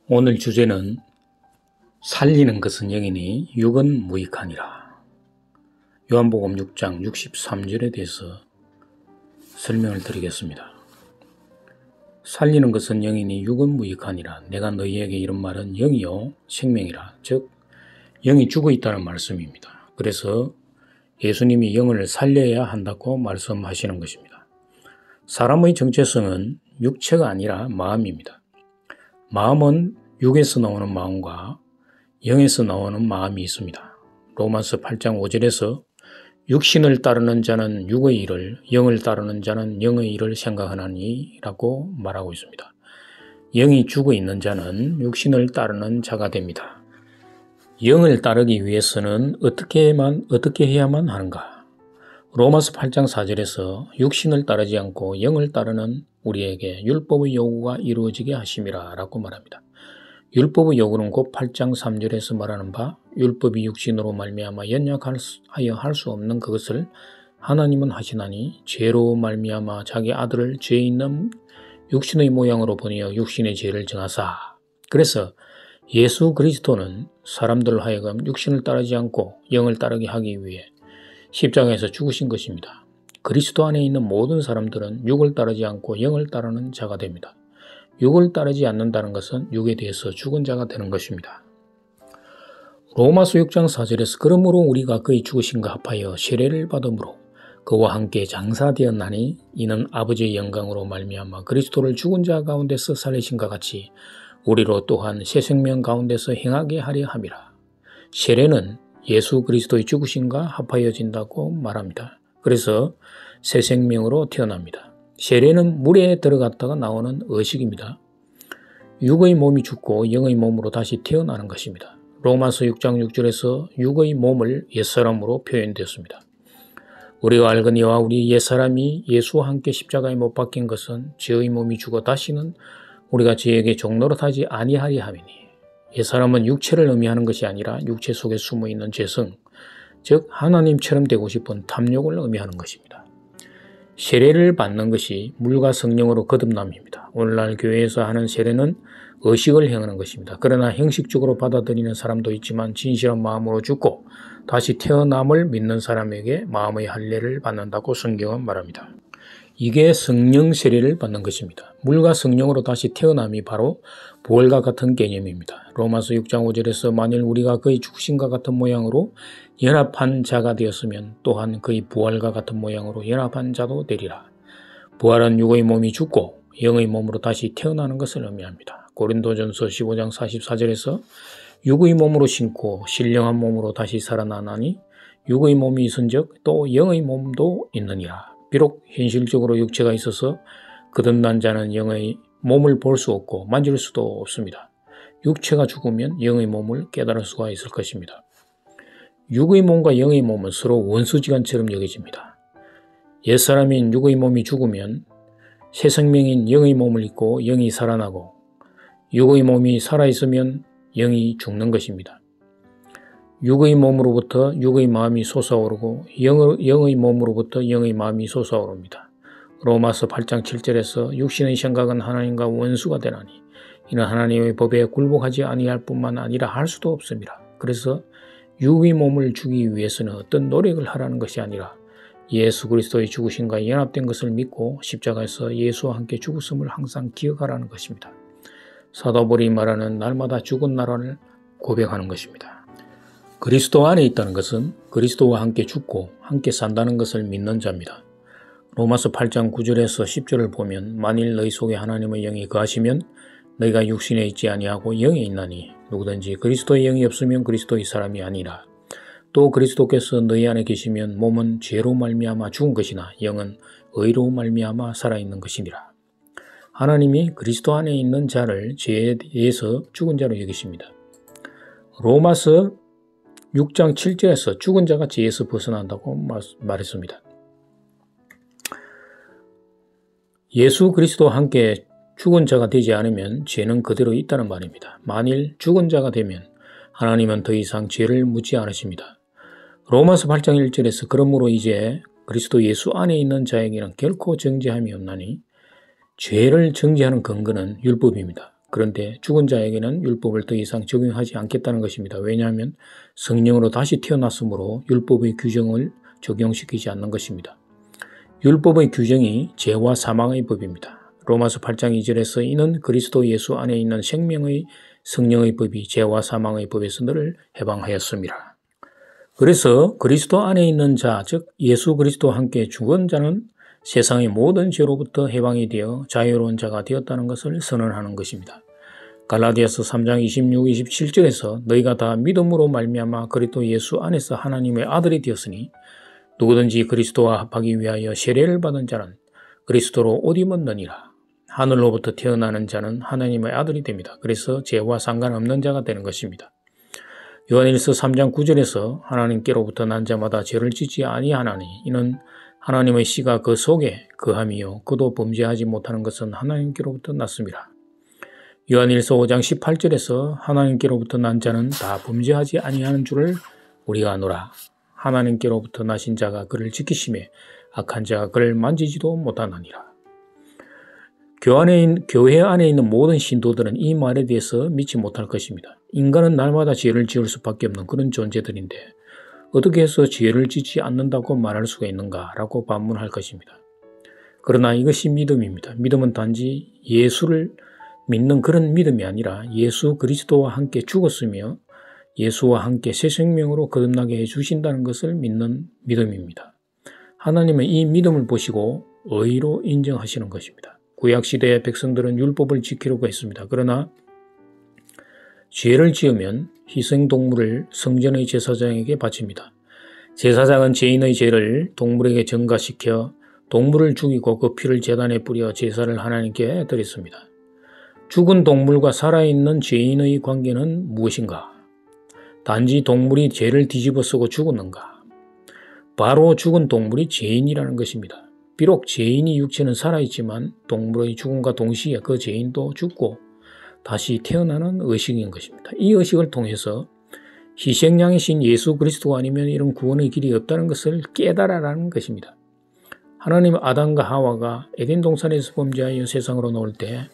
오늘 주제는 살리는 것은 영이니 육은 무익하니라. 요한복음 6장 63절에 대해서 설명을 드리겠습니다. 살리는 것은 영이니 육은 무익하니라. 내가 너희에게 이런 말은 영이요 생명이라. 즉 영이 죽어 있다는 말씀입니다. 그래서 예수님이 영을 살려야 한다고 말씀하시는 것입니다. 사람의 정체성은 육체가 아니라 마음입니다. 마음은 육에서 나오는 마음과 영에서 나오는 마음이 있습니다. 로마서 8장 5절에서 육신을 따르는 자는 육의 일을, 영을 따르는 자는 영의 일을 생각하나니 라고 말하고 있습니다. 영이 죽어 있는 자는 육신을 따르는 자가 됩니다. 영을 따르기 위해서는 어떻게 해야만 하는가? 로마서 8장 4절에서 육신을 따르지 않고 영을 따르는 우리에게 율법의 요구가 이루어지게 하심이라 라고 말합니다. 율법의 요구는 곧 8장 3절에서 말하는 바 율법이 육신으로 말미암아 연약하여 할 수 없는 그것을 하나님은 하시나니 죄로 말미암아 자기 아들을 죄 있는 육신의 모양으로 보내어 육신의 죄를 정하사. 그래서 예수 그리스도는 사람들 하여금 육신을 따르지 않고 영을 따르게 하기 위해 십자가에서 죽으신 것입니다. 그리스도 안에 있는 모든 사람들은 육을 따르지 않고 영을 따르는 자가 됩니다. 육을 따르지 않는다는 것은 육에 대해서 죽은 자가 되는 것입니다. 로마서 6장 4절에서 그러므로 우리가 그의 죽으심과 합하여 세례를 받음으로 그와 함께 장사되었나니 이는 아버지의 영광으로 말미암아 그리스도를 죽은 자 가운데서 살리신과 같이 우리로 또한 새 생명 가운데서 행하게 하려 함이라. 세례는 예수 그리스도의 죽으심과 합하여진다고 말합니다. 그래서 새 생명으로 태어납니다. 세례는 물에 들어갔다가 나오는 의식입니다. 육의 몸이 죽고 영의 몸으로 다시 태어나는 것입니다. 로마서 6장 6절에서 육의 몸을 옛사람으로 표현되었습니다. 우리가 알거니와 우리 옛사람이 예수와 함께 십자가에 못 박힌 것은 죄의 몸이 죽어 다시는 우리가 죄에게 종노릇하지 아니하리 함이니 옛사람은 육체를 의미하는 것이 아니라 육체 속에 숨어있는 죄성, 즉 하나님처럼 되고 싶은 탐욕을 의미하는 것입니다. 세례를 받는 것이 물과 성령으로 거듭남입니다. 오늘날 교회에서 하는 세례는 의식을 행하는 것입니다. 그러나 형식적으로 받아들이는 사람도 있지만 진실한 마음으로 죽고 다시 태어남을 믿는 사람에게 마음의 할례를 받는다고 성경은 말합니다. 이게 성령 세례를 받는 것입니다. 물과 성령으로 다시 태어남이 바로 부활과 같은 개념입니다. 로마서 6장 5절에서 만일 우리가 그의 죽으심과 같은 모양으로 연합한 자가 되었으면 또한 그의 부활과 같은 모양으로 연합한 자도 되리라. 부활은 육의 몸이 죽고 영의 몸으로 다시 태어나는 것을 의미합니다. 고린도전서 15장 44절에서 육의 몸으로 신고 신령한 몸으로 다시 살아나나니 육의 몸이 있은즉 또 영의 몸도 있느니라. 비록 현실적으로 육체가 있어서 거듭난 자는 영의 몸을 볼 수 없고 만질 수도 없습니다. 육체가 죽으면 영의 몸을 깨달을 수가 있을 것입니다. 육의 몸과 영의 몸은 서로 원수지간처럼 여겨집니다. 옛사람인 육의 몸이 죽으면 새 생명인 영의 몸을 입고 영이 살아나고 육의 몸이 살아있으면 영이 죽는 것입니다. 육의 몸으로부터 육의 마음이 솟아오르고 영의 몸으로부터 영의 마음이 솟아오릅니다. 로마서 8장 7절에서 육신의 생각은 하나님과 원수가 되나니 이는 하나님의 법에 굴복하지 아니할 뿐만 아니라 할 수도 없습니다. 그래서 육의 몸을 주기 위해서는 어떤 노력을 하라는 것이 아니라 예수 그리스도의 죽으심과 연합된 것을 믿고 십자가에서 예수와 함께 죽었음을 항상 기억하라는 것입니다. 사도 바울이 말하는 날마다 죽은 나라를 고백하는 것입니다. 그리스도 안에 있다는 것은 그리스도와 함께 죽고 함께 산다는 것을 믿는 자입니다. 로마서 8장 9절에서 10절을 보면 만일 너희 속에 하나님의 영이 거하시면 너희가 육신에 있지 아니하고 영에 있나니 누구든지 그리스도의 영이 없으면 그리스도의 사람이 아니라. 또 그리스도께서 너희 안에 계시면 몸은 죄로 말미암아 죽은 것이나 영은 의로 말미암아 살아있는 것이니라. 하나님이 그리스도 안에 있는 자를 죄에 대해서 죽은 자로 여기십니다. 로마서 6장 7절에서 죽은 자가 죄에서 벗어난다고 말했습니다. 예수 그리스도와 함께 죽은 자가 되지 않으면 죄는 그대로 있다는 말입니다. 만일 죽은 자가 되면 하나님은 더 이상 죄를 묻지 않으십니다. 로마서 8장 1절에서 그러므로 이제 그리스도 예수 안에 있는 자에게는 결코 정죄함이 없나니 죄를 정죄하는 근거는 율법입니다. 그런데 죽은 자에게는 율법을 더 이상 적용하지 않겠다는 것입니다. 왜냐하면 성령으로 다시 태어났으므로 율법의 규정을 적용시키지 않는 것입니다. 율법의 규정이 죄와 사망의 법입니다. 로마서 8장 2절에서 이는 그리스도 예수 안에 있는 생명의 성령의 법이 죄와 사망의 법에서 너를 해방하였습니다. 그래서 그리스도 안에 있는 자, 즉 예수 그리스도와 함께 죽은 자는 세상의 모든 죄로부터 해방이 되어 자유로운 자가 되었다는 것을 선언하는 것입니다. 갈라디아서 3장 26, 27절에서 너희가 다 믿음으로 말미암아 그리스도 예수 안에서 하나님의 아들이 되었으니 누구든지 그리스도와 합하기 위하여 세례를 받은 자는 그리스도로 옷 입었느니라. 하늘로부터 태어나는 자는 하나님의 아들이 됩니다. 그래서 죄와 상관없는 자가 되는 것입니다. 요한일서 3장 9절에서 하나님께로부터 난 자마다 죄를 짓지 아니하나니 이는 하나님의 씨가 그 속에 거함이요 그도 범죄하지 못하는 것은 하나님께로부터 났습니다. 요한일서 5장 18절에서 하나님께로부터 난 자는 다 범죄하지 아니하는 줄을 우리가 아노라. 하나님께로부터 나신 자가 그를 지키심에 악한 자가 그를 만지지도 못하느니라. 교회 안에 있는 모든 신도들은 이 말에 대해서 믿지 못할 것입니다. 인간은 날마다 죄를 지을 수밖에 없는 그런 존재들인데 어떻게 해서 죄를 짓지 않는다고 말할 수가 있는가라고 반문할 것입니다. 그러나 이것이 믿음입니다. 믿음은 단지 예수를 믿는 그런 믿음이 아니라 예수 그리스도와 함께 죽었으며 예수와 함께 새 생명으로 거듭나게 해주신다는 것을 믿는 믿음입니다. 하나님은 이 믿음을 보시고 의로 인정하시는 것입니다. 구약시대의 백성들은 율법을 지키려고 했습니다. 그러나 죄를 지으면 희생동물을 성전의 제사장에게 바칩니다. 제사장은 죄인의 죄를 동물에게 전가시켜 동물을 죽이고 그 피를 제단에 뿌려 제사를 하나님께 드렸습니다. 죽은 동물과 살아있는 죄인의 관계는 무엇인가? 단지 동물이 죄를 뒤집어쓰고 죽었는가? 바로 죽은 동물이 죄인이라는 것입니다. 비록 죄인이 육체는 살아있지만 동물의 죽음과 동시에 그 죄인도 죽고 다시 태어나는 의식인 것입니다. 이 의식을 통해서 희생양이신 예수 그리스도 아니면 이런 구원의 길이 없다는 것을 깨달아라는 것입니다. 하나님은 아담과 하와가 에덴 동산에서 범죄하여 세상으로 나올 때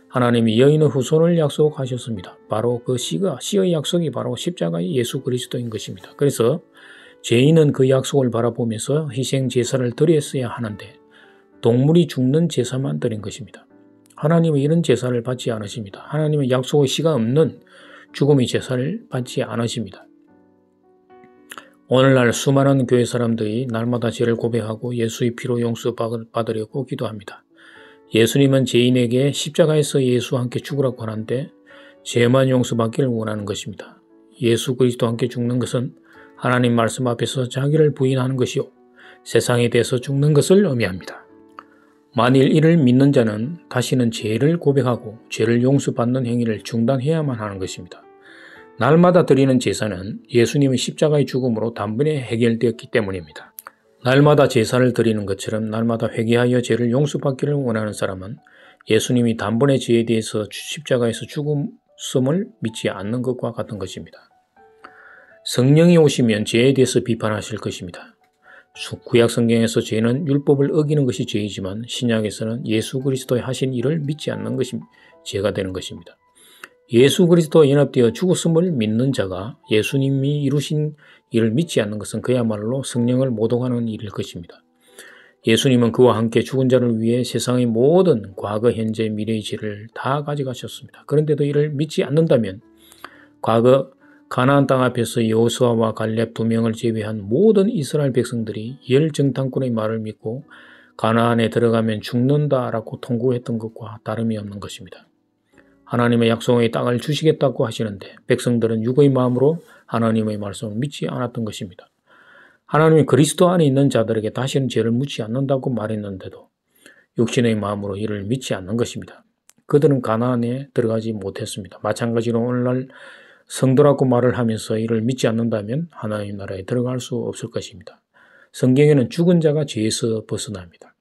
하나님이 여인의 후손을 약속하셨습니다. 바로 그 씨의 약속이 바로 십자가의 예수 그리스도인 것입니다. 그래서 죄인은 그 약속을 바라보면서 희생 제사를 드렸어야 하는데 동물이 죽는 제사만 드린 것입니다. 하나님은 이런 제사를 받지 않으십니다. 하나님은 약속의 씨가 없는 죽음의 제사를 받지 않으십니다. 오늘날 수많은 교회 사람들이 날마다 죄를 고백하고 예수의 피로 용서받으려고 기도합니다. 예수님은 죄인에게 십자가에서 예수와 함께 죽으라고 하는데 죄만 용서받기를 원하는 것입니다. 예수 그리스도와 함께 죽는 것은 하나님 말씀 앞에서 자기를 부인하는 것이요 세상에 대해서 죽는 것을 의미합니다. 만일 이를 믿는 자는 다시는 죄를 고백하고 죄를 용서받는 행위를 중단해야만 하는 것입니다. 날마다 드리는 제사는 예수님의 십자가의 죽음으로 단번에 해결되었기 때문입니다. 날마다 제사를 드리는 것처럼 날마다 회개하여 죄를 용서받기를 원하는 사람은 예수님이 단번에 죄에 대해서 십자가에서 죽음을 믿지 않는 것과 같은 것입니다. 성령이 오시면 죄에 대해서 비판하실 것입니다. 구약 성경에서 죄는 율법을 어기는 것이 죄이지만 신약에서는 예수 그리스도의 하신 일을 믿지 않는 것이 죄가 되는 것입니다. 예수 그리스도와 연합되어 죽었음을 믿는 자가 예수님이 이루신 일을 믿지 않는 것은 그야말로 성령을 모독하는 일일 것입니다. 예수님은 그와 함께 죽은 자를 위해 세상의 모든 과거, 현재, 미래의 죄를 다 가져가셨습니다. 그런데도 이를 믿지 않는다면 과거 가나안 땅 앞에서 여호수아와 갈렙 두 명을 제외한 모든 이스라엘 백성들이 열정탐꾼의 말을 믿고 가나안에 들어가면 죽는다라고 통고했던 것과 다름이 없는 것입니다. 하나님의 약속의 땅을 주시겠다고 하시는데 백성들은 육의 마음으로 하나님의 말씀을 믿지 않았던 것입니다. 하나님이 그리스도 안에 있는 자들에게 다시는 죄를 묻지 않는다고 말했는데도 육신의 마음으로 이를 믿지 않는 것입니다. 그들은 가나안에 들어가지 못했습니다. 마찬가지로 오늘날 성도라고 말을 하면서 이를 믿지 않는다면 하나님 나라에 들어갈 수 없을 것입니다. 성경에는 죽은 자가 죄에서 벗어납니다.